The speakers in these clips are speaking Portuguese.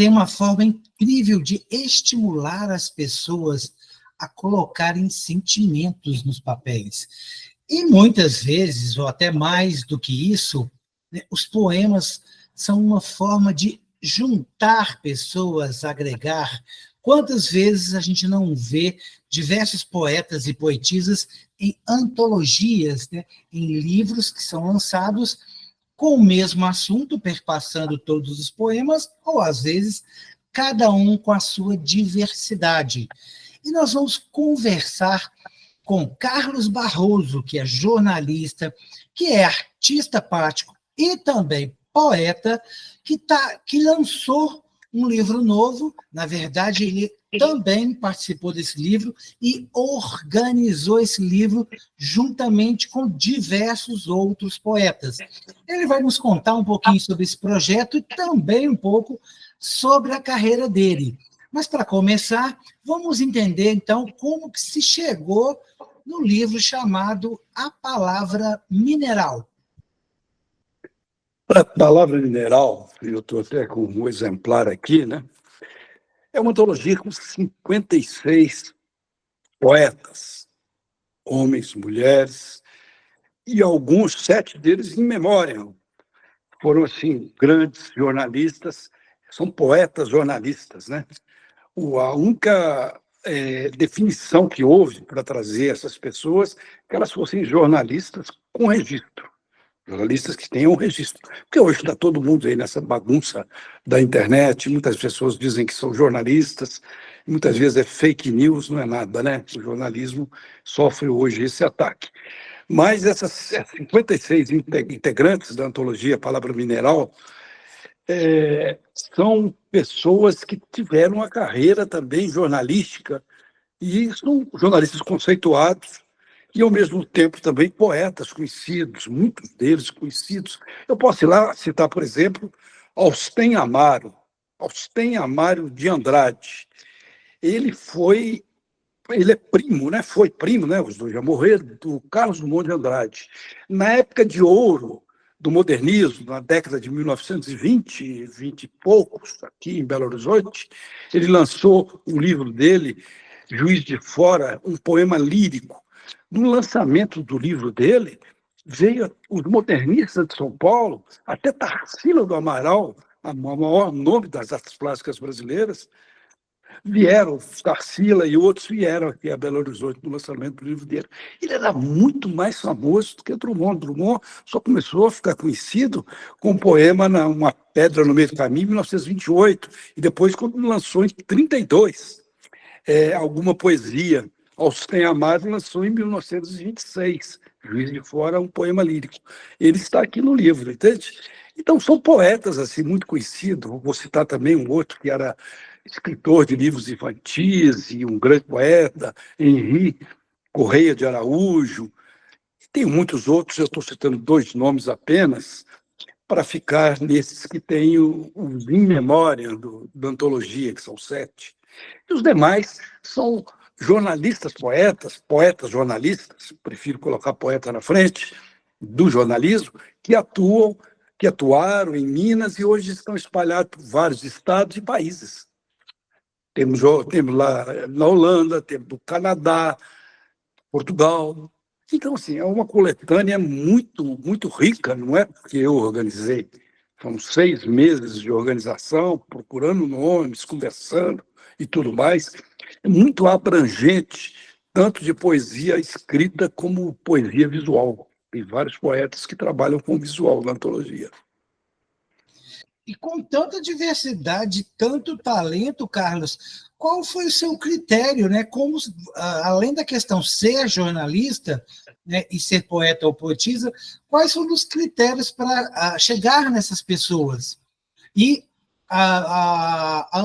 tem uma forma incrível de estimular as pessoas a colocarem sentimentos nos papéis. E muitas vezes, ou até mais do que isso, né, os poemas são uma forma de juntar pessoas, agregar. Quantas vezes a gente não vê diversos poetas e poetisas em antologias, né, em livros que são lançados com o mesmo assunto, perpassando todos os poemas, ou às vezes cada um com a sua diversidade. E nós vamos conversar com Carlos Barroso, que é jornalista, que é artista plástico e também poeta, que lançou um livro novo. Na verdade, ele também participou desse livro e organizou esse livro juntamente com diversos outros poetas. Ele vai nos contar um pouquinho sobre esse projeto e também um pouco sobre a carreira dele. Mas, para começar, vamos entender, então, como que se chegou no livro chamado A Palavra Mineral. A Palavra Mineral, eu estou até com um exemplar aqui, né? É uma antologia com 56 poetas, homens, mulheres, e alguns, 7 deles em memória. Foram, assim, grandes jornalistas, são poetas jornalistas, né? A única definição que houve para trazer essas pessoas é que elas fossem jornalistas com registro. Jornalistas que tenham registro. Porque hoje está todo mundo aí nessa bagunça da internet, muitas pessoas dizem que são jornalistas, muitas vezes é fake news, não é nada, né? O jornalismo sofre hoje esse ataque. Mas essas 56 integrantes da antologia Palavra Mineral são pessoas que tiveram uma carreira também jornalística e são jornalistas conceituados e, ao mesmo tempo, também poetas conhecidos, muitos deles conhecidos. Eu posso ir lá citar, por exemplo, Austem Amaro de Andrade. Ele é primo, né? Foi primo, né? Os dois já morreram, do Carlos Drummond de Andrade. Na época de ouro do modernismo, na década de 1920, 20 e poucos, aqui em Belo Horizonte, ele lançou um livro dele, Juiz de Fora, um poema lírico. No lançamento do livro dele, veio os modernistas de São Paulo, até Tarsila do Amaral, o maior nome das artes plásticas brasileiras, vieram, Tarsila e outros vieram aqui a Belo Horizonte no lançamento do livro dele. Ele era muito mais famoso do que Drummond. Drummond só começou a ficar conhecido com um poema Uma Pedra no Meio do Caminho, em 1928, e depois quando lançou em 1932 alguma poesia. Austem Amaro lançou em 1926, Juiz de Fora, um poema lírico. Ele está aqui no livro, entende? Então, são poetas assim, muito conhecidos. Vou citar também um outro que era escritor de livros infantis e um grande poeta, Henri Correia de Araújo. E tem muitos outros, eu estou citando 2 nomes apenas, para ficar nesses que têm os in memória da antologia, que são 7. E os demais são jornalistas, poetas jornalistas, prefiro colocar poeta na frente, do jornalismo, que atuaram em Minas e hoje estão espalhados por vários estados e países. Temos lá na Holanda, temos no Canadá, Portugal. Então, assim, é uma coletânea muito, muito rica, não é porque eu organizei. São 6 meses de organização, procurando nomes, conversando e tudo mais. É muito abrangente, tanto de poesia escrita como poesia visual. Tem vários poetas que trabalham com visual na antologia. E com tanta diversidade, tanto talento, Carlos, qual foi o seu critério, né? Como, além da questão ser jornalista, né, e ser poeta ou poetisa, quais foram os critérios para chegar nessas pessoas? E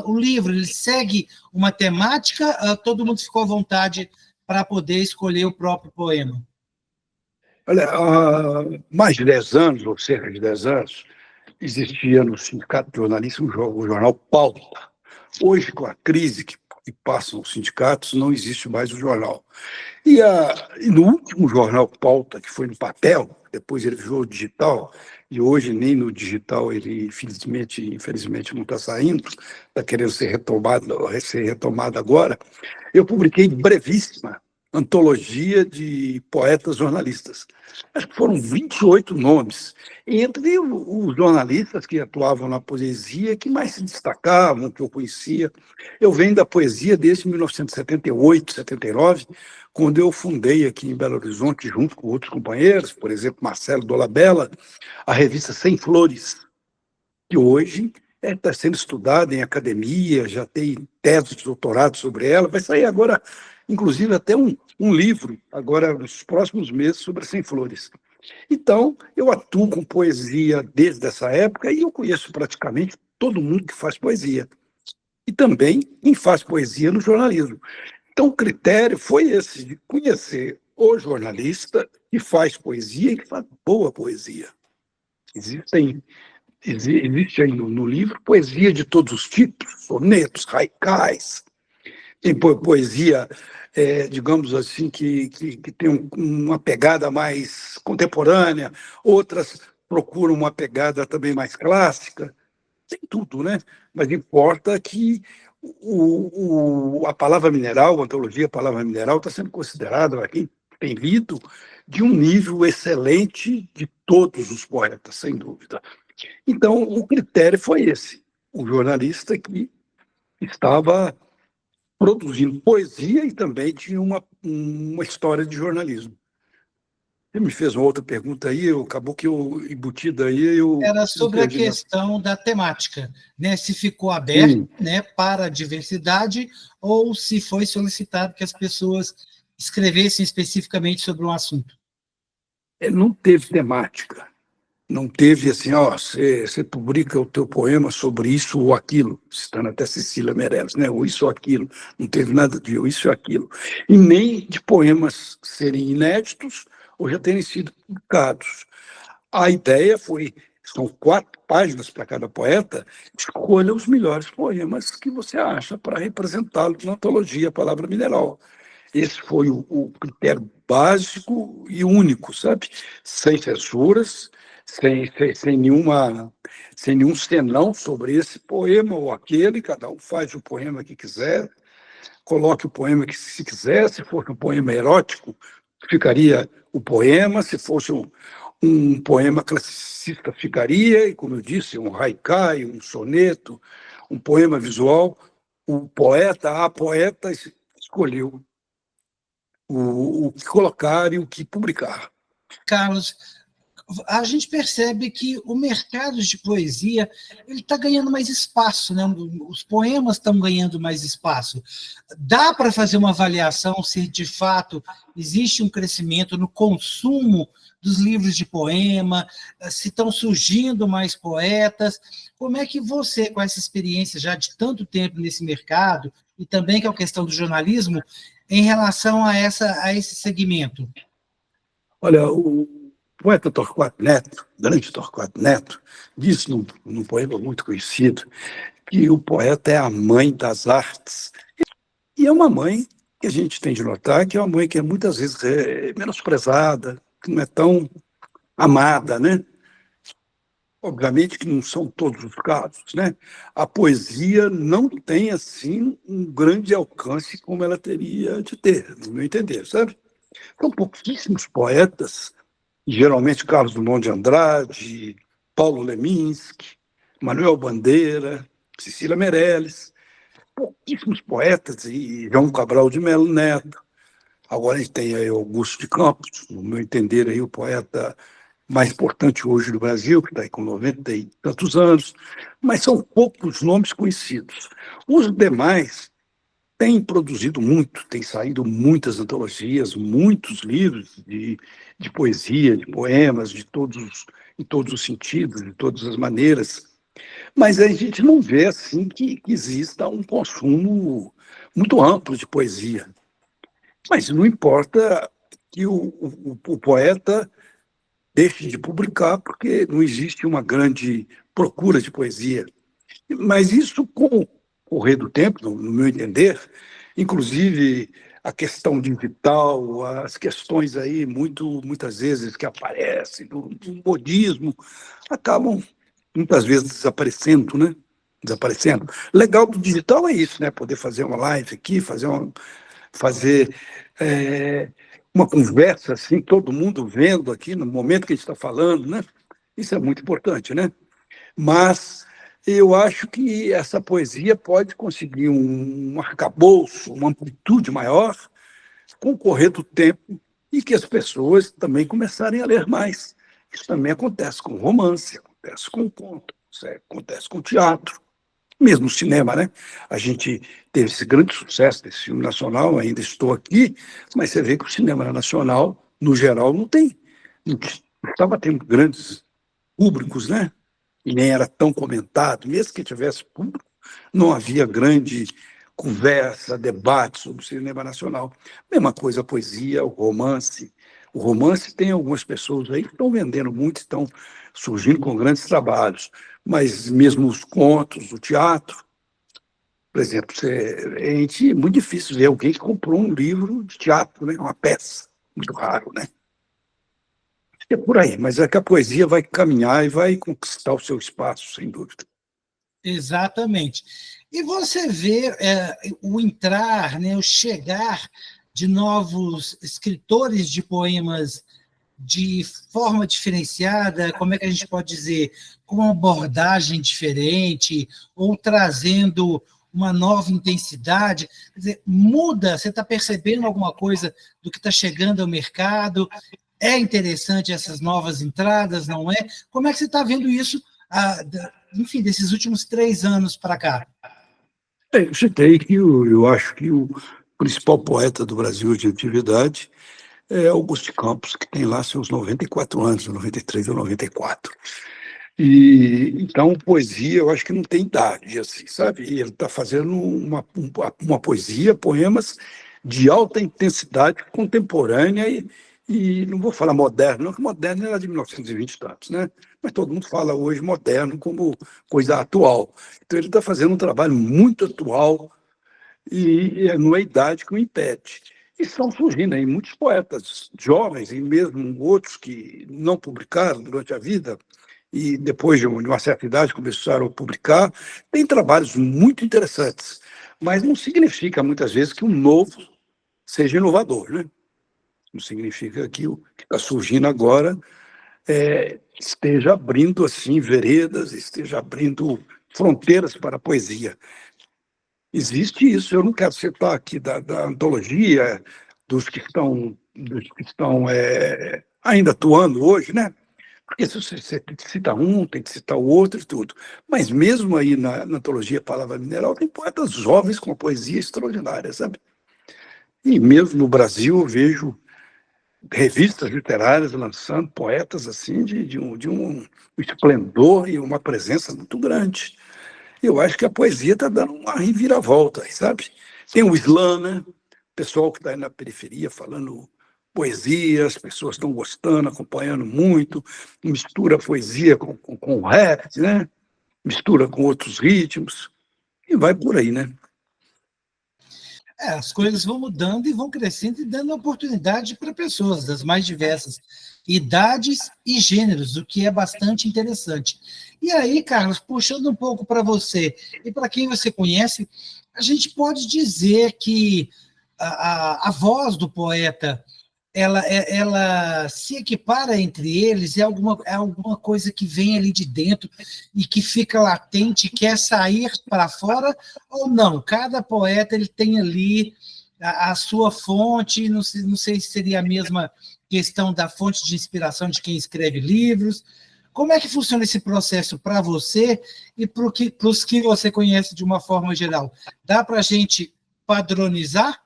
o livro, ele segue uma temática, todo mundo ficou à vontade para poder escolher o próprio poema? Olha, há mais de 10 anos, ou cerca de 10 anos, existia no Sindicato de Jornalistas o jornal Pauta. Hoje, com a crise que e passam os sindicatos, não existe mais o jornal. E no último jornal Pauta, que foi no papel, depois ele virou digital, e hoje nem no digital ele, infelizmente, não está saindo, está querendo ser retomado agora, eu publiquei brevíssima antologia de poetas jornalistas. Acho que foram 28 nomes, entre os jornalistas que atuavam na poesia, que mais se destacavam, que eu conhecia. Eu venho da poesia desde 1978, 79, quando eu fundei aqui em Belo Horizonte, junto com outros companheiros, por exemplo, Marcelo Dolabella, a revista Sem Flores, que hoje está sendo estudada em academia, já tem tese de doutorado sobre ela, vai sair agora, inclusive, até um livro, agora nos próximos meses, sobre Sem Flores. Então, eu atuo com poesia desde essa época e eu conheço praticamente todo mundo que faz poesia. E também quem faz poesia no jornalismo. Então, o critério foi esse, de conhecer o jornalista que faz poesia e que faz boa poesia. Existe aí no livro poesia de todos os tipos, sonetos, haikais, tem poesia, digamos assim, que tem uma pegada mais contemporânea, outras procuram uma pegada também mais clássica, tem tudo, né? Mas importa que a palavra mineral, a antologia Palavra Mineral, está sendo considerada, para quem tem lido, de um nível excelente de todos os poetas, sem dúvida. Então, o critério foi esse, o jornalista que estava produzindo poesia e também tinha uma história de jornalismo. Você me fez uma outra pergunta aí, acabou que eu embuti daí, eu Era me sobre a perdi. questão da temática, né? Se ficou aberto, Sim, né, para a diversidade ou se foi solicitado que as pessoas escrevessem especificamente sobre um assunto. não teve temática, não teve assim, ó, você publica o teu poema sobre isso ou aquilo, citando até Cecília Meirelles, né? Ou isso ou aquilo, não teve nada de ou isso ou aquilo. E nem de poemas serem inéditos ou já terem sido publicados. A ideia foi, são 4 páginas para cada poeta, escolha os melhores poemas que você acha para representá-los na antologia Palavra Mineral. Esse foi o critério básico e único, sabe? Sem censuras, sem nenhum senão sobre esse poema ou aquele, cada um faz o poema que quiser, coloque o poema que se quiser, se for um poema erótico, ficaria o poema, se fosse um poema classicista, ficaria, e como eu disse, um haikai, um soneto, um poema visual, a poeta escolheu o que colocar e o que publicar. Carlos, a gente percebe que o mercado de poesia ele está ganhando mais espaço, né? Os poemas estão ganhando mais espaço. Dá para fazer uma avaliação se de fato existe um crescimento no consumo dos livros de poema, se estão surgindo mais poetas. Como é que você, com essa experiência já de tanto tempo nesse mercado, e também com a questão do jornalismo, em relação a esse segmento? Olha, o poeta Torquato Neto, grande Torquato Neto, disse num poema muito conhecido que o poeta é a mãe das artes. E é uma mãe que a gente tem de notar que é uma mãe que muitas vezes é menosprezada, que não é tão amada, né? Obviamente que não são todos os casos, né? A poesia não tem, assim, um grande alcance como ela teria de ter, no meu entender, sabe? São pouquíssimos poetas, geralmente Carlos Drummond de Andrade, Paulo Leminski, Manuel Bandeira, Cecília Meirelles, pouquíssimos poetas, e João Cabral de Melo Neto. Agora a gente tem aí Augusto de Campos, no meu entender, aí, o poeta mais importante hoje do Brasil, que está aí com 90 e tantos anos, mas são poucos nomes conhecidos. Os demais têm produzido muito, têm saído muitas antologias, muitos livros de poesia, de poemas, em todos os sentidos, de todas as maneiras, mas a gente não vê assim que exista um consumo muito amplo de poesia. Mas não importa que o poeta deixe de publicar, porque não existe uma grande procura de poesia. Mas isso correr do tempo, no meu entender, inclusive a questão digital, as questões aí muitas vezes que aparecem do modismo, acabam muitas vezes desaparecendo, né? Desaparecendo. Legal do digital é isso, né? Poder fazer uma live aqui, fazer é, uma conversa assim, todo mundo vendo aqui no momento que a gente está falando, né? Isso é muito importante, né? Mas eu acho que essa poesia pode conseguir um arcabouço, uma amplitude maior com o correr do tempo e que as pessoas também começarem a ler mais. Isso também acontece com romance, acontece com conto, acontece com teatro, mesmo o cinema, né? A gente teve esse grande sucesso desse filme nacional, ainda estou aqui, mas você vê que o cinema nacional, no geral, não estava tendo grandes públicos, né? E nem era tão comentado, mesmo que tivesse público, não havia grande conversa, debate sobre o cinema nacional. Mesma coisa a poesia, o romance. O romance tem algumas pessoas aí que estão vendendo muito, estão surgindo com grandes trabalhos, mas mesmo os contos, o teatro, por exemplo, é muito difícil ver alguém que comprou um livro de teatro, né? Uma peça, muito raro, né? Acho que é por aí, mas é que a poesia vai caminhar e vai conquistar o seu espaço, sem dúvida. Exatamente. E você vê o entrar, né, o chegar de novos escritores de poemas de forma diferenciada, como é que a gente pode dizer, com uma abordagem diferente, ou trazendo uma nova intensidade, quer dizer, muda, você está percebendo alguma coisa do que está chegando ao mercado? É interessante essas novas entradas, não é? Como é que você está vendo isso, enfim, desses últimos 3 anos para cá? Eu citei que eu acho que o principal poeta do Brasil de atividade é Augusto de Campos, que tem lá seus 94 anos, 93 ou 94. Então, poesia, eu acho que não tem idade, assim, sabe? Ele está fazendo uma poesia, poemas de alta intensidade contemporânea e não vou falar moderno, não, que moderno era de 1920 e tantos, né? Mas todo mundo fala hoje moderno como coisa atual. Então, ele está fazendo um trabalho muito atual e não é a idade que o impede. E estão surgindo aí muitos poetas jovens e mesmo outros que não publicaram durante a vida e depois de uma certa idade começaram a publicar, tem trabalhos muito interessantes, mas não significa muitas vezes que o novo seja inovador, né? Não significa que o que está surgindo agora esteja abrindo assim veredas, esteja abrindo fronteiras para a poesia. Existe isso, eu não quero citar aqui da antologia, dos que estão ainda atuando hoje, né? Porque se você cita um, tem que citar o outro e tudo. Mas mesmo aí na antologia Palavra Mineral, tem poetas jovens com uma poesia extraordinária, sabe? E mesmo no Brasil, eu vejo revistas literárias lançando poetas assim de um esplendor e uma presença muito grande. Eu acho que a poesia está dando uma reviravolta, sabe? Tem o slam, né? O pessoal que está aí na periferia falando poesia, as pessoas estão gostando, acompanhando muito, mistura a poesia com rap, né? Mistura com outros ritmos, e vai por aí, né? As coisas vão mudando e vão crescendo e dando oportunidade para pessoas das mais diversas idades e gêneros, o que é bastante interessante. E aí, Carlos, puxando um pouco para você e para quem você conhece, a gente pode dizer que a voz do poeta ela se equipara entre eles, é alguma coisa que vem ali de dentro e que fica latente, quer sair para fora ou não? Cada poeta ele tem ali a sua fonte, não sei se seria a mesma questão da fonte de inspiração de quem escreve livros. Como é que funciona esse processo para você e para os que você conhece de uma forma geral? Dá para a gente padronizar?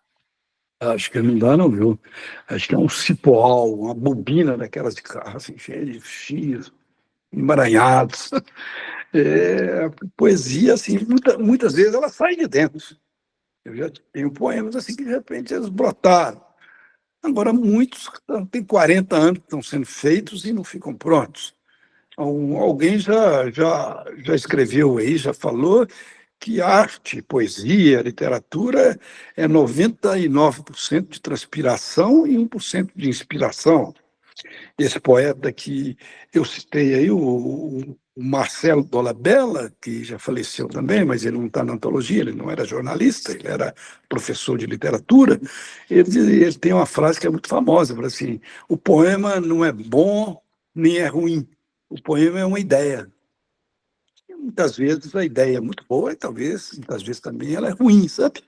Acho que não dá, não, viu? Acho que é um cipoal, uma bobina daquelas de carro, assim, cheia de fios, emaranhados. Poesia, assim, muitas vezes ela sai de dentro. Eu já tenho poemas assim que de repente eles brotaram. Agora, muitos têm 40 anos que estão sendo feitos e não ficam prontos. Alguém já escreveu aí, já falou, que arte, poesia, literatura é 99% de transpiração e 1% de inspiração. Esse poeta que eu citei aí, o Marcelo Dolabella, que já faleceu também, mas ele não está na antologia, ele não era jornalista, ele era professor de literatura, ele tem uma frase que é muito famosa, fala assim, o poema não é bom nem é ruim, o poema é uma ideia. E muitas vezes a ideia é muito boa e talvez, muitas vezes também ela é ruim, sabe?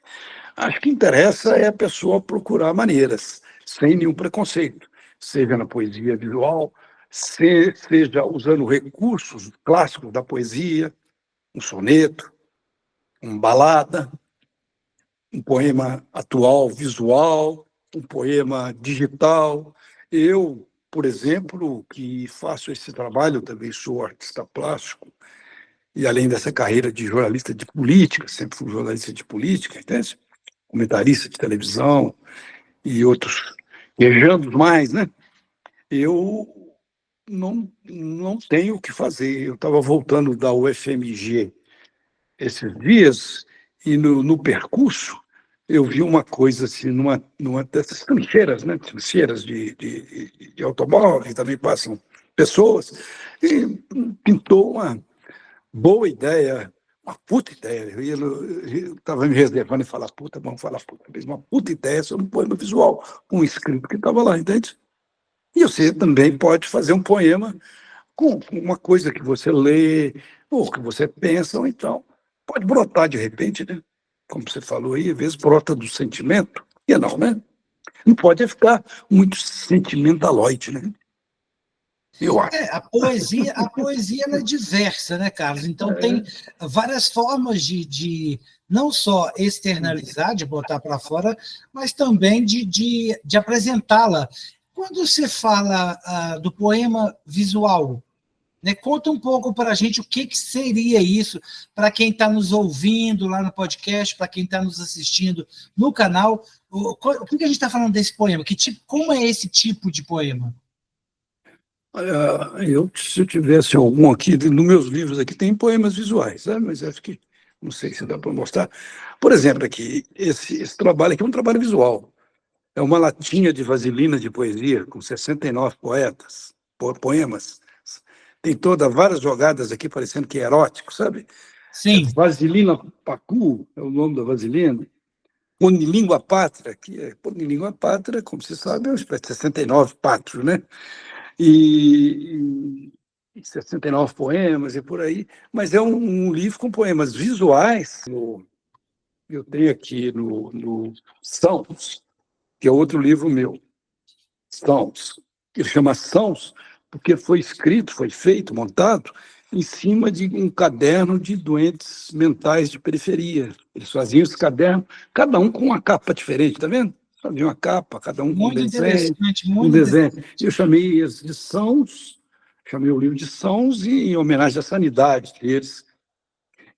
Acho que interessa é a pessoa procurar maneiras, sem nenhum preconceito, seja na poesia visual, seja usando recursos clássicos da poesia, um soneto, uma balada, um poema atual, visual, um poema digital. Eu, por exemplo, que faço esse trabalho, também sou artista plástico, e além dessa carreira de jornalista de política, sempre fui jornalista de política, entende? Comentarista de televisão e outros quejandos mais, né? Eu não tenho o que fazer. Eu estava voltando da UFMG esses dias e no percurso eu vi uma coisa assim, numa dessas trincheiras, né? Trincheiras de automóveis, também passam pessoas, e pintou uma boa ideia, uma puta ideia. Eu estava me reservando em falar puta, vamos falar puta mesmo, uma puta ideia sobre um poema visual, um escrito que estava lá, entende? E você também pode fazer um poema com uma coisa que você lê, ou que você pensa, ou então pode brotar de repente, né? Como você falou aí, às vezes brota do sentimento, e não, né? Não pode ficar muito sentimentaloide, né? Eu acho. A poesia ela é diversa, né, Carlos? Então tem várias formas de não só externalizar, de botar para fora, mas também de apresentá-la. Quando você fala do poema visual, né, conta um pouco para a gente o que seria isso, para quem está nos ouvindo lá no podcast, para quem está nos assistindo no canal. O que a gente está falando desse poema? Como é esse tipo de poema? Olha, se eu tivesse algum aqui, nos meus livros aqui tem poemas visuais, sabe? Mas acho que, não sei se dá para mostrar. Por exemplo, aqui, esse trabalho aqui é um trabalho visual. É uma latinha de vaselina de poesia, com 69 poetas, poemas. Tem várias jogadas aqui, parecendo que é erótico, sabe? É Sim. Vaselina Pacu, é o nome da vaselina. Unilíngua Pátria, que é Unilíngua Pátria, como você sabe, é uma espécie de 69 pátrios, né? E 69 poemas e por aí, mas é um livro com poemas visuais. Eu tenho aqui no Sãos, que é outro livro meu, Sãos, que chama Sãos, porque foi escrito, foi feito, montado, em cima de um caderno de doentes mentais de periferia. Eles faziam esse caderno, cada um com uma capa diferente, tá vendo? Havia uma capa, cada um com Muito interessante, um muito desenho. interessante. Eu chamei esse de Sãos, chamei o livro de Sãos em homenagem à sanidade deles,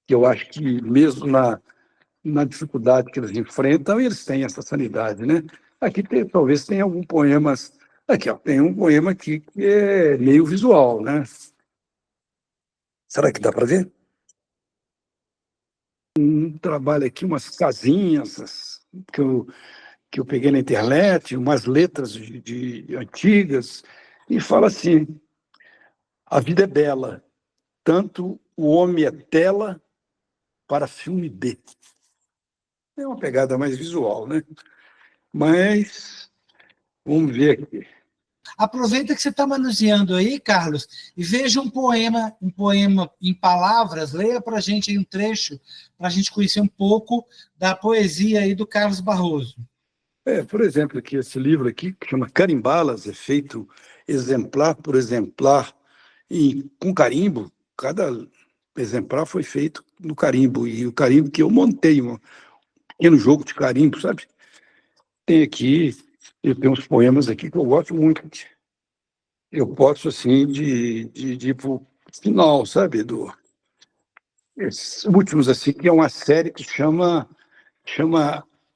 que eu acho que mesmo na dificuldade que eles enfrentam, eles têm essa sanidade, né? Aqui talvez tenha algum poemas. Aqui, ó, tem um poema aqui que é meio visual, né? Será que dá para ver? Trabalho aqui umas casinhas que eu peguei na internet, umas letras de antigas, e fala assim: a vida é bela, tanto o homem é tela para filme B. É uma pegada mais visual, né? Mas vamos ver aqui. Aproveita que você está manuseando aí, Carlos, e veja um poema em palavras, leia para a gente aí um trecho, para a gente conhecer um pouco da poesia aí do Carlos Barroso. Por exemplo, aqui, esse livro aqui, que chama Carimbalas, é feito exemplar por exemplar, e com carimbo, cada exemplar foi feito no carimbo, e o carimbo que eu montei, um pequeno jogo de carimbo, sabe? Tem aqui, eu tenho uns poemas aqui que eu gosto muito. Eu posso, assim, de ir para o final, sabe? Esses últimos, assim, que é uma série que chama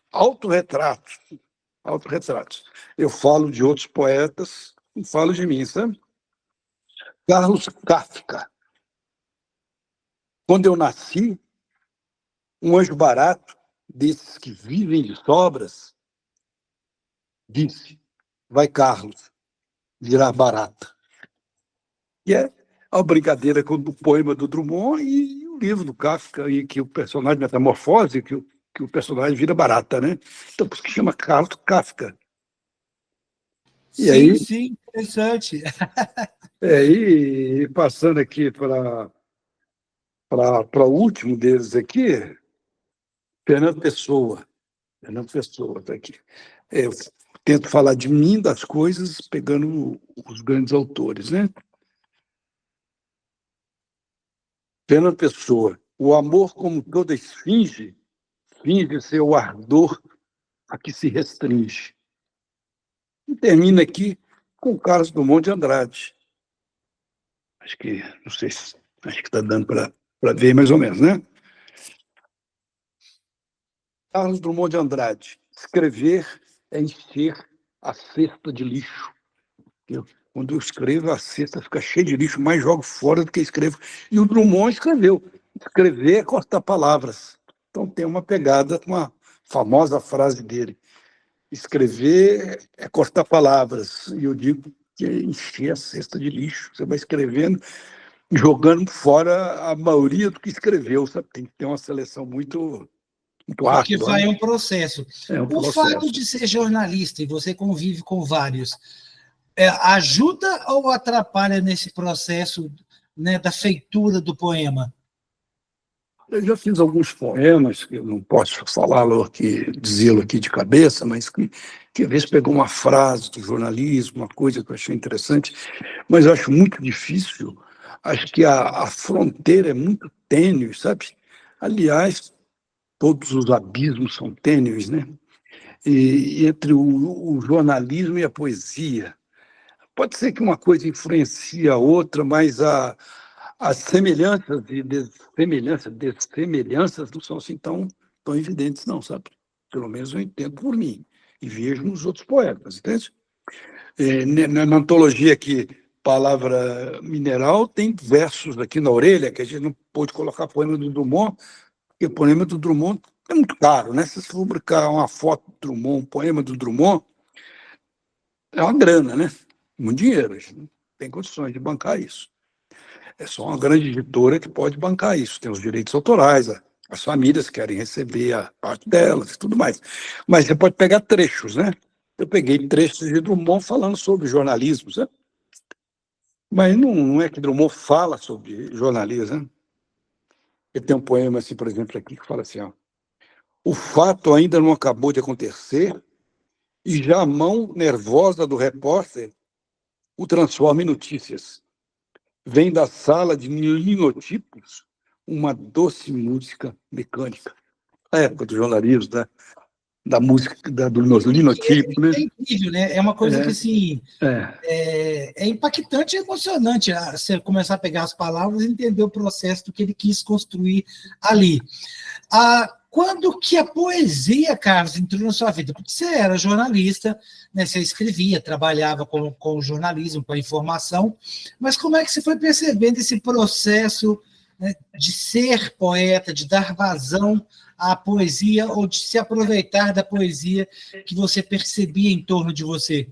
Autorretratos. Autorretratos. Eu falo de outros poetas e falo de mim, sabe? Carlos Kafka. Quando eu nasci, Um anjo barato, desses que vivem de sobras, disse: vai, Carlos, virar barata. E é a brincadeira com o poema do Drummond e o livro do Kafka, em que o personagem metamorfose, que o personagem vira barata, né? Então, por isso que chama Carlos Kafka. E Sim, aí, sim, interessante. passando aqui para o último deles aqui, Fernando Pessoa. Fernando Pessoa está aqui. Eu tento falar de mim, das coisas, pegando os grandes autores, né? Fernando Pessoa. O amor, como toda esfinge, finge ser o ardor a que se restringe. E termina aqui com Carlos Drummond de Andrade. Acho que, não sei se, acho que está dando para ver mais ou menos, né? Carlos Drummond de Andrade. Escrever é encher a cesta de lixo. Quando eu escrevo, a cesta fica cheia de lixo, mais jogo fora do que escrevo. E o Drummond escreveu. Escrever é cortar palavras. Então tem uma pegada com a famosa frase dele. Escrever é cortar palavras. E eu digo que é encher a cesta de lixo. Você vai escrevendo, jogando fora a maioria do que escreveu. Sabe? Tem que ter uma seleção muito Porque árdua, né? vai um processo. É um O fato processo. de ser jornalista, e você convive com vários, ajuda ou atrapalha nesse processo, né, da feitura do poema? Eu já fiz alguns poemas, que eu não posso falá-lo aqui, dizê-lo aqui de cabeça, mas que às vezes pegou uma frase do jornalismo, uma coisa que eu achei interessante, mas eu acho muito difícil. Acho que a fronteira é muito tênue, sabe? Aliás, todos os abismos são tênues, né? E entre o jornalismo e a poesia. Pode ser que uma coisa influencie a outra, mas as semelhanças e dessemelhanças não são assim tão evidentes, não, sabe? Pelo menos eu entendo por mim e vejo nos outros poetas, entende? Na antologia aqui, Palavra Mineral, tem versos aqui na orelha que a gente não pôde colocar poema do Drummond, porque o poema do Drummond é muito caro, né? Se você publicar uma foto do Drummond, um poema do Drummond, é uma grana, né? Muito dinheiro, a gente não tem condições de bancar isso. É só uma grande editora que pode bancar isso. Tem os direitos autorais, as famílias querem receber a parte delas e tudo mais. Mas você pode pegar trechos, né? Eu peguei trechos de Drummond falando sobre jornalismo, né? Mas não é que Drummond fala sobre jornalismo, né? Ele tem um poema, assim, por exemplo, aqui, que fala assim, ó, o fato ainda não acabou de acontecer e já a mão nervosa do repórter o transforma em notícias. Vem da sala de linotipos uma doce música mecânica. A época do jornalismo, da música, dos linotipos, né? É incrível, né? É uma coisa que, assim, É. impactante e emocionante, você começar a pegar as palavras e entender o processo do que ele quis construir ali. Quando que a poesia, Carlos, entrou na sua vida? Porque você era jornalista, né, você escrevia, trabalhava com o jornalismo, com a informação, mas como é que você foi percebendo esse processo, né, de ser poeta, de dar vazão à poesia ou de se aproveitar da poesia que você percebia em torno de você?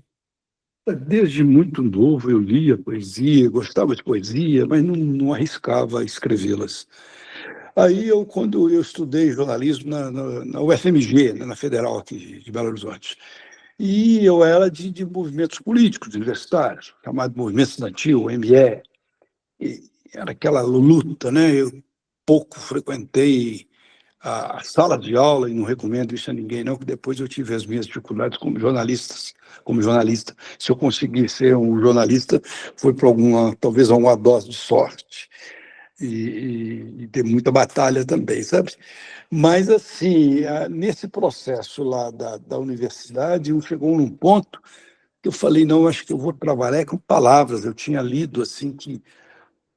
Desde muito novo eu lia poesia, gostava de poesia, mas não arriscava escrevê-las. Aí, quando eu estudei jornalismo na UFMG, né, na Federal aqui de Belo Horizonte, e eu era de movimentos políticos universitários, chamado Movimento Estudantil, ME, e era aquela luta, né? Eu pouco frequentei a sala de aula, e não recomendo isso a ninguém, não, que depois eu tive as minhas dificuldades como jornalista. Se eu conseguir ser um jornalista, foi por talvez alguma dose de sorte. E ter muita batalha também, sabe? Mas, assim, nesse processo lá da universidade, chegou num ponto que eu falei, não, acho que eu vou trabalhar com palavras. Eu tinha lido, assim, que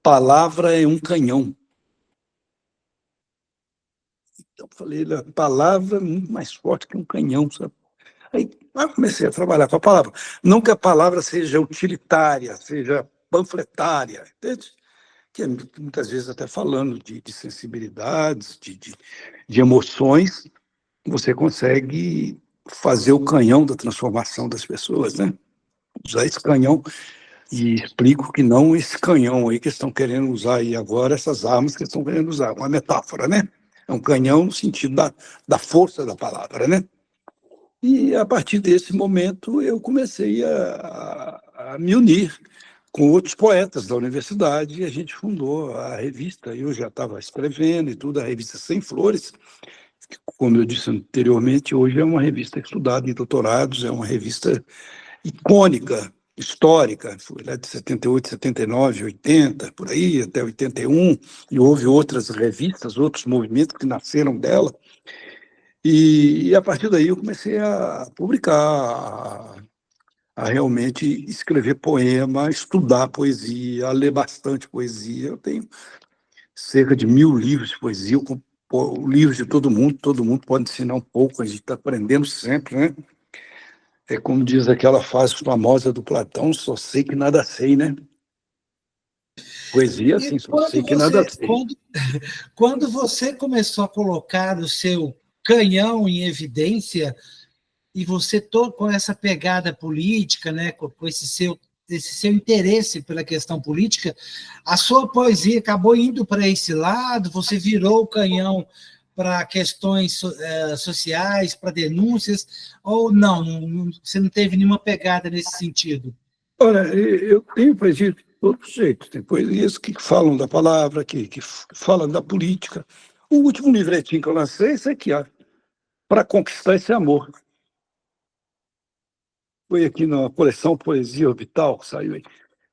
palavra é um canhão. Então, eu falei, a palavra é muito mais forte que um canhão, sabe? Aí eu comecei a trabalhar com a palavra. Não que a palavra seja utilitária, seja panfletária, entende? Que é muitas vezes até falando de sensibilidades, de emoções, você consegue fazer o canhão da transformação das pessoas, né? Usar esse canhão, e explico que não esse canhão aí que estão querendo usar aí agora, essas armas que estão querendo usar, uma metáfora, né? É um canhão no sentido da força da palavra, né? E a partir desse momento eu comecei a me unir com outros poetas da universidade, e a gente fundou a revista. Eu já estava escrevendo e tudo, a revista Sem Flores, que, como eu disse anteriormente, hoje é uma revista estudada em doutorados, é uma revista icônica, histórica, foi lá de 78, 79, 80, por aí, até 81, e houve outras revistas, outros movimentos que nasceram dela, e a partir daí eu comecei a publicar, a realmente escrever poema, estudar poesia, a ler bastante poesia. Eu tenho cerca de 1.000 livros de poesia, livros de todo mundo pode ensinar um pouco, a gente está aprendendo sempre, né? É como diz aquela frase famosa do Platão, só sei que nada sei, né? Poesia, E assim, só sei que nada sei. quando você começou a colocar o seu canhão em evidência, e você com essa pegada política, né, com esse seu interesse pela questão política, a sua poesia acabou indo para esse lado, você virou o canhão para questões sociais, para denúncias, ou não, você não teve nenhuma pegada nesse sentido? Olha, eu tenho poesia de todo jeito. Tem poesias que falam da palavra, que falam da política. O último livretinho que eu lancei é esse aqui, ó, Para Conquistar Esse Amor. Foi aqui na coleção Poesia Orbital, que saiu aí.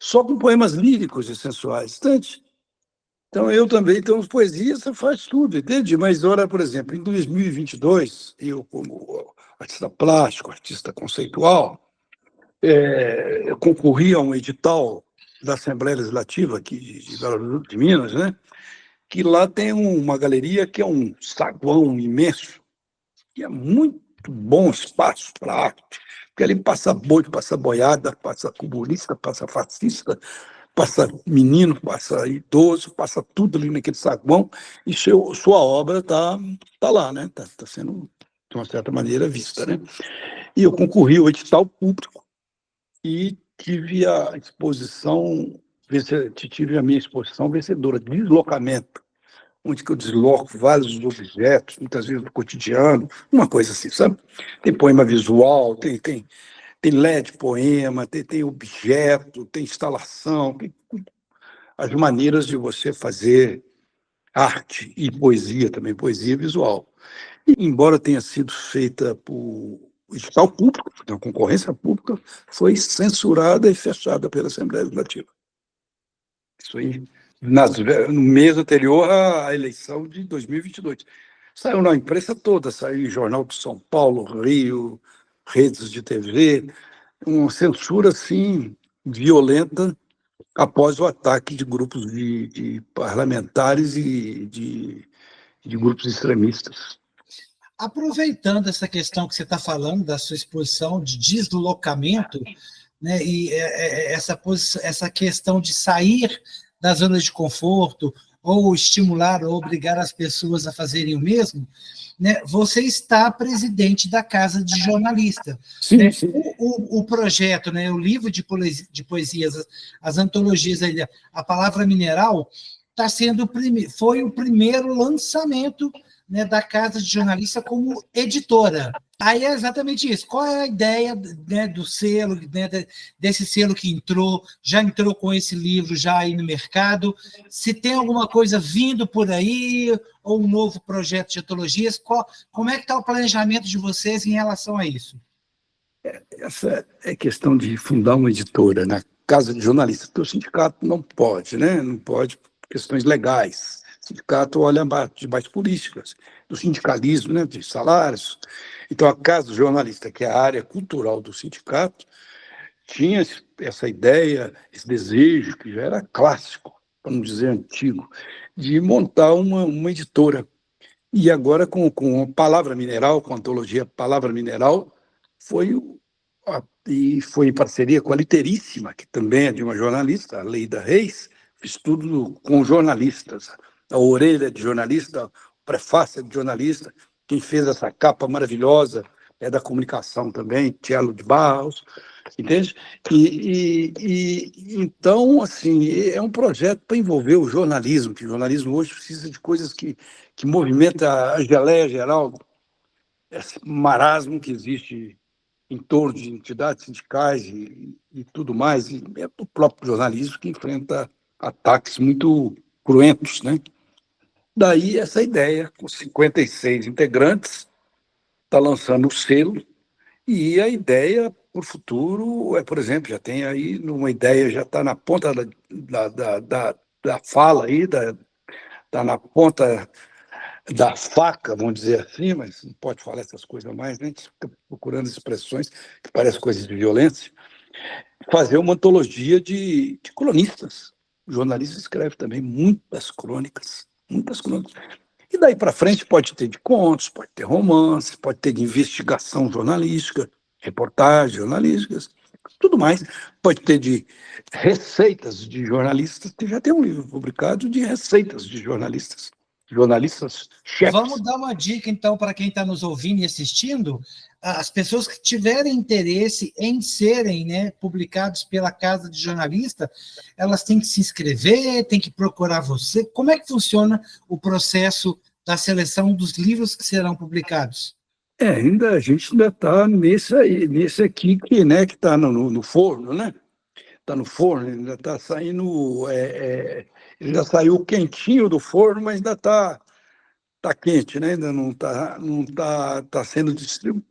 Só com poemas líricos e sensuais. Então, eu também tenho poesias, você faz tudo, entende? Mas, olha, por exemplo, em 2022, eu, como artista plástico, artista conceitual, eu concorri a um edital da Assembleia Legislativa aqui de Belo Horizonte, de Minas, né? Que lá tem uma galeria que é um saguão imenso, que é muito bom espaço para arte, porque ali passa boi, passa boiada, passa comunista, passa fascista, passa menino, passa idoso, passa tudo ali naquele saguão, e sua obra tá lá, né? Tá sendo, de uma certa maneira, vista, né? E eu concorri ao edital público e tive a minha exposição vencedora, Deslocamento, onde que eu desloco vários objetos, muitas vezes do cotidiano, uma coisa assim, sabe? Tem poema visual, tem LED poema, tem objeto, tem instalação, tem as maneiras de você fazer arte e poesia também, poesia visual. E, embora tenha sido feita por edital público, uma concorrência pública, foi censurada e fechada pela Assembleia Legislativa. Isso aí, no mês anterior à eleição de 2022. Saiu na imprensa toda, saiu em Jornal de São Paulo, Rio, redes de TV, uma censura, assim, violenta, após o ataque de grupos de parlamentares e de grupos extremistas. Aproveitando essa questão que você está falando, da sua exposição de deslocamento, né, e essa questão de sair da zona de conforto, ou estimular ou obrigar as pessoas a fazerem o mesmo, né, você está presidente da Casa de Jornalista. Sim, Né? sim. O projeto, né, o livro de poesias, as antologias, A Palavra Mineral, foi o primeiro lançamento, né, da Casa de Jornalista como editora. Aí é exatamente isso. Qual é a ideia, né, do selo, né, desse selo que já entrou com esse livro já aí no mercado? Se tem alguma coisa vindo por aí, ou um novo projeto de antologias, como é que está o planejamento de vocês em relação a isso? Essa é questão de fundar uma editora na Casa de Jornalistas, porque o sindicato não pode, né? Não pode por questões legais. O sindicato olha de mais políticas, do sindicalismo, né? De salários. Então, a Casa do Jornalista, que é a área cultural do sindicato, tinha essa ideia, esse desejo, que já era clássico, para não dizer antigo, de montar uma editora. E agora, com a Palavra Mineral, com a antologia Palavra Mineral, foi em parceria com a Literíssima, que também é de uma jornalista, a Leida Reis, fiz tudo com jornalistas, a orelha de jornalista, prefácio de jornalista. Quem fez essa capa maravilhosa é da comunicação também, Tielo de Barros, entende? Então, assim, é um projeto para envolver o jornalismo, que o jornalismo hoje precisa de coisas que movimentam a geleia geral, esse marasmo que existe em torno de entidades sindicais e tudo mais, e é o próprio jornalismo que enfrenta ataques muito cruentos, né? Daí essa ideia, com 56 integrantes, está lançando o selo, e a ideia para o futuro é, por exemplo, já tem aí uma ideia, já está na ponta da fala aí, está na ponta da faca, vamos dizer assim, mas não pode falar essas coisas mais, né? A gente fica procurando expressões que parecem coisas de violência. Fazer uma antologia de cronistas. O jornalista escreve também muitas crônicas, muitas crônicas. E daí para frente pode ter de contos, pode ter romance, pode ter de investigação jornalística, reportagens jornalísticas, tudo mais. Pode ter de receitas de jornalistas, que já tem um livro publicado de receitas de jornalistas, jornalistas Vamos chefes. dar uma dica, então, para quem está nos ouvindo e assistindo. As pessoas que tiverem interesse em serem, né, publicados pela Casa de Jornalista, elas têm que se inscrever, têm que procurar você. Como é que funciona o processo da seleção dos livros que serão publicados? A gente ainda está nesse aqui que, né, que está no forno, né? Está no forno, ainda está saindo, ele já saiu quentinho do forno, mas ainda está quente, né? Ainda não tá sendo distribuído.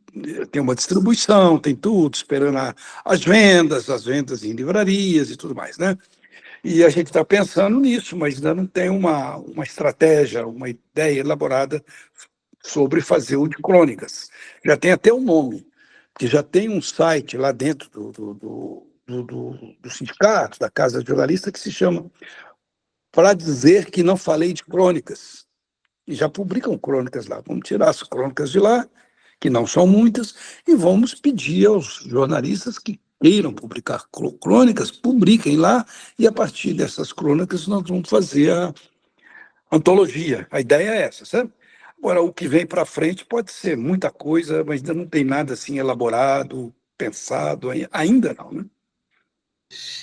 Tem uma distribuição, tem tudo, esperando as vendas em livrarias e tudo mais, né? E a gente está pensando nisso, mas ainda não tem uma estratégia, uma ideia elaborada sobre fazer o de crônicas. Já tem até um nome, que já tem um site lá dentro do sindicato, da Casa de Jornalista, que se chama Para Dizer que Não Falei de Crônicas. E já publicam crônicas lá. Vamos tirar as crônicas de lá, que não são muitas, e vamos pedir aos jornalistas que queiram publicar crônicas, publiquem lá, e a partir dessas crônicas nós vamos fazer a antologia. A ideia é essa, sabe? Agora, o que vem para frente pode ser muita coisa, mas ainda não tem nada assim elaborado, pensado, ainda não, né?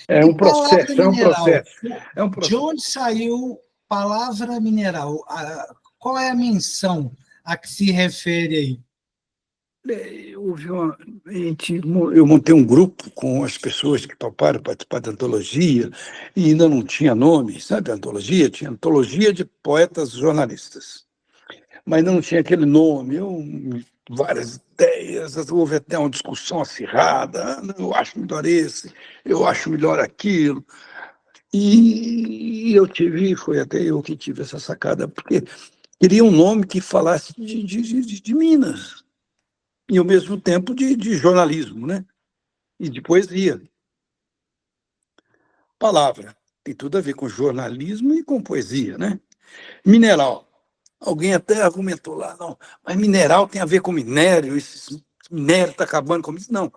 É E um palavra processo, é um mineral? processo, é um De processo. onde saiu palavra mineral? Qual é a menção a que se refere aí? Eu montei um grupo com as pessoas que toparam participar da antologia e ainda não tinha nome, sabe? A antologia tinha antologia de poetas jornalistas, mas não tinha aquele nome. Várias ideias, houve até uma discussão acirrada. Eu acho melhor esse, eu acho melhor aquilo. E foi até eu que tive essa sacada, porque queria um nome que falasse de Minas e, ao mesmo tempo, de jornalismo, né? E de poesia. Palavra tem tudo a ver com jornalismo e com poesia, né? Mineral. Alguém até argumentou lá, não, mas mineral tem a ver com minério, esse minério está acabando com isso. Não,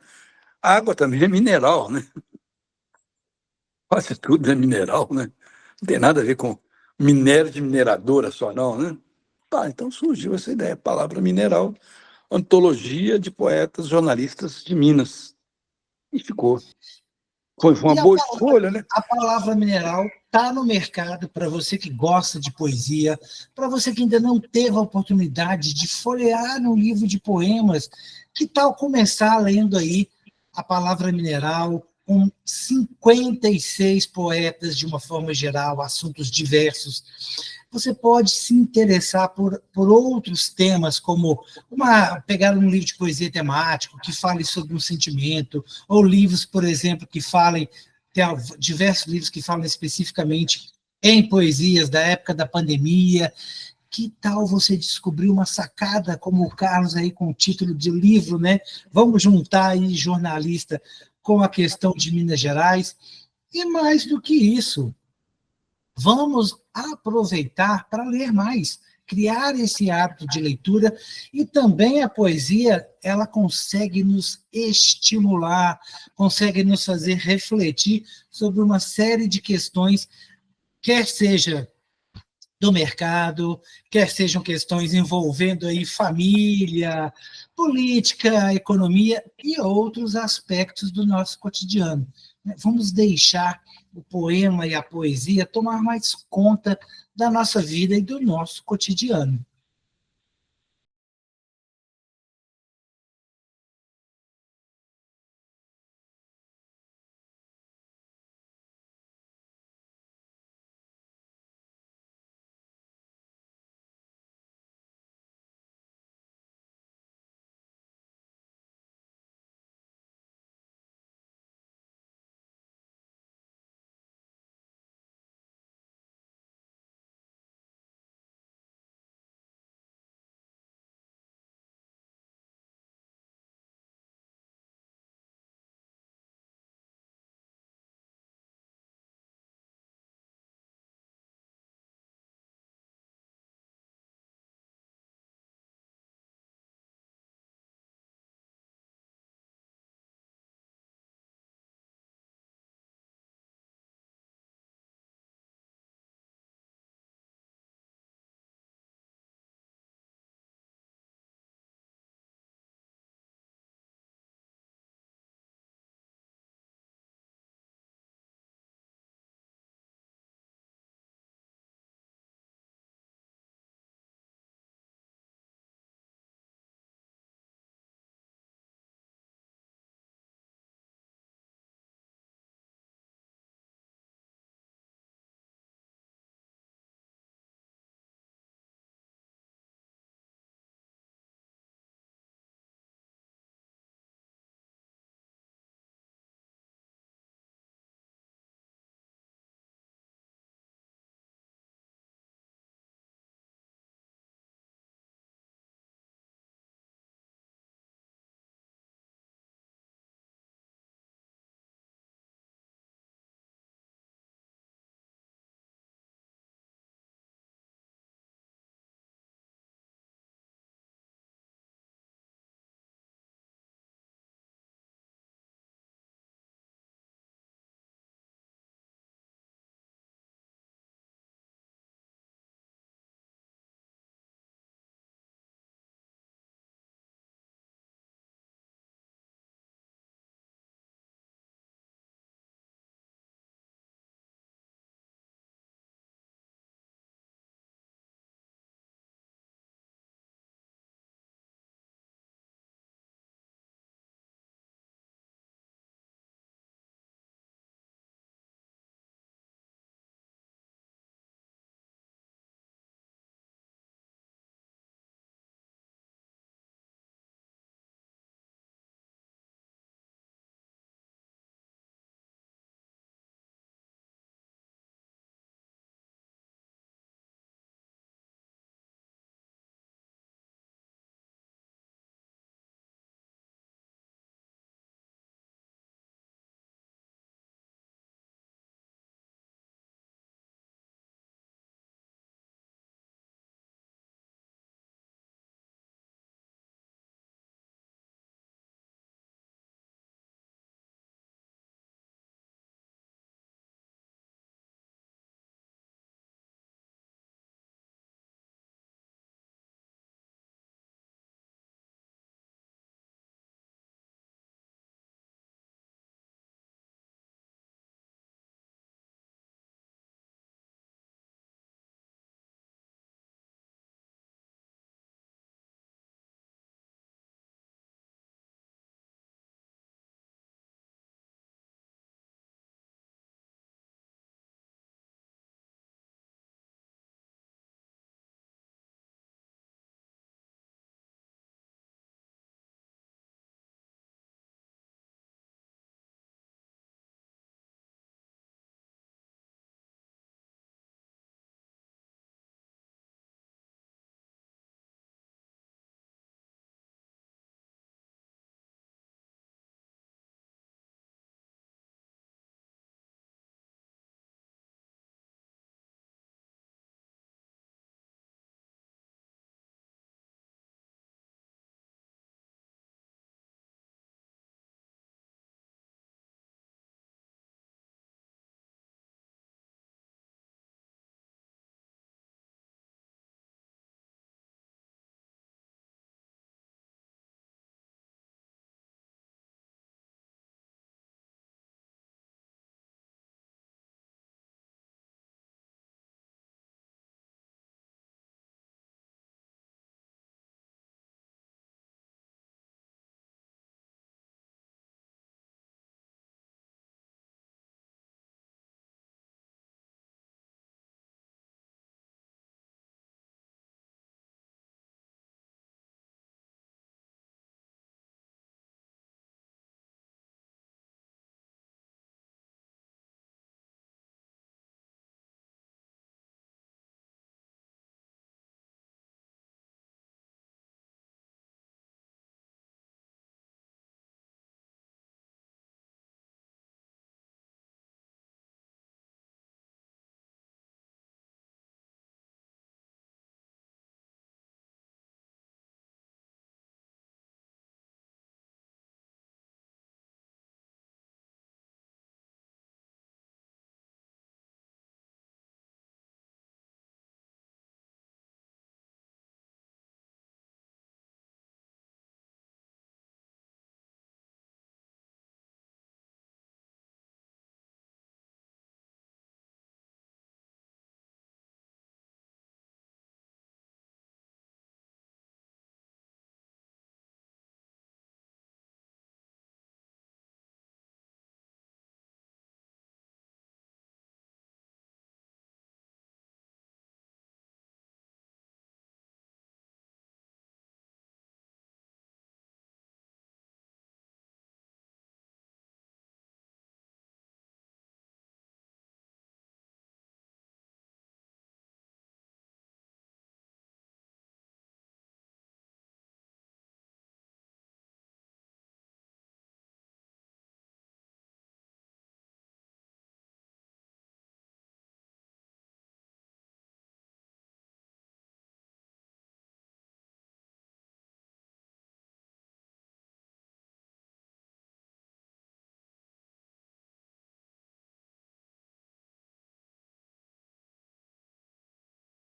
água também é mineral, né? Quase tudo é mineral, né? Não tem nada a ver com minério de mineradora só, não, né? Então surgiu essa ideia, palavra mineral, antologia de poetas jornalistas de Minas. E ficou. Foi uma E boa escolha, né? a palavra mineral está no mercado para você que gosta de poesia, para você que ainda não teve a oportunidade de folhear um livro de poemas. Que tal começar lendo aí a palavra mineral, com 56 poetas de uma forma geral, assuntos diversos? Você pode se interessar por outros temas, como pegar um livro de poesia temático que fale sobre um sentimento, ou livros, por exemplo, que falem, tem diversos livros que falam especificamente em poesias da época da pandemia. Que tal você descobrir uma sacada como o Carlos aí com o título de livro, né? Vamos juntar aí jornalista com a questão de Minas Gerais. E mais do que isso, vamos aproveitar para ler mais, criar esse hábito de leitura. E também a poesia, ela consegue nos estimular, consegue nos fazer refletir sobre uma série de questões, quer seja do mercado, quer sejam questões envolvendo aí família, política, economia e outros aspectos do nosso cotidiano. Vamos deixar o poema e a poesia tomar mais conta da nossa vida e do nosso cotidiano.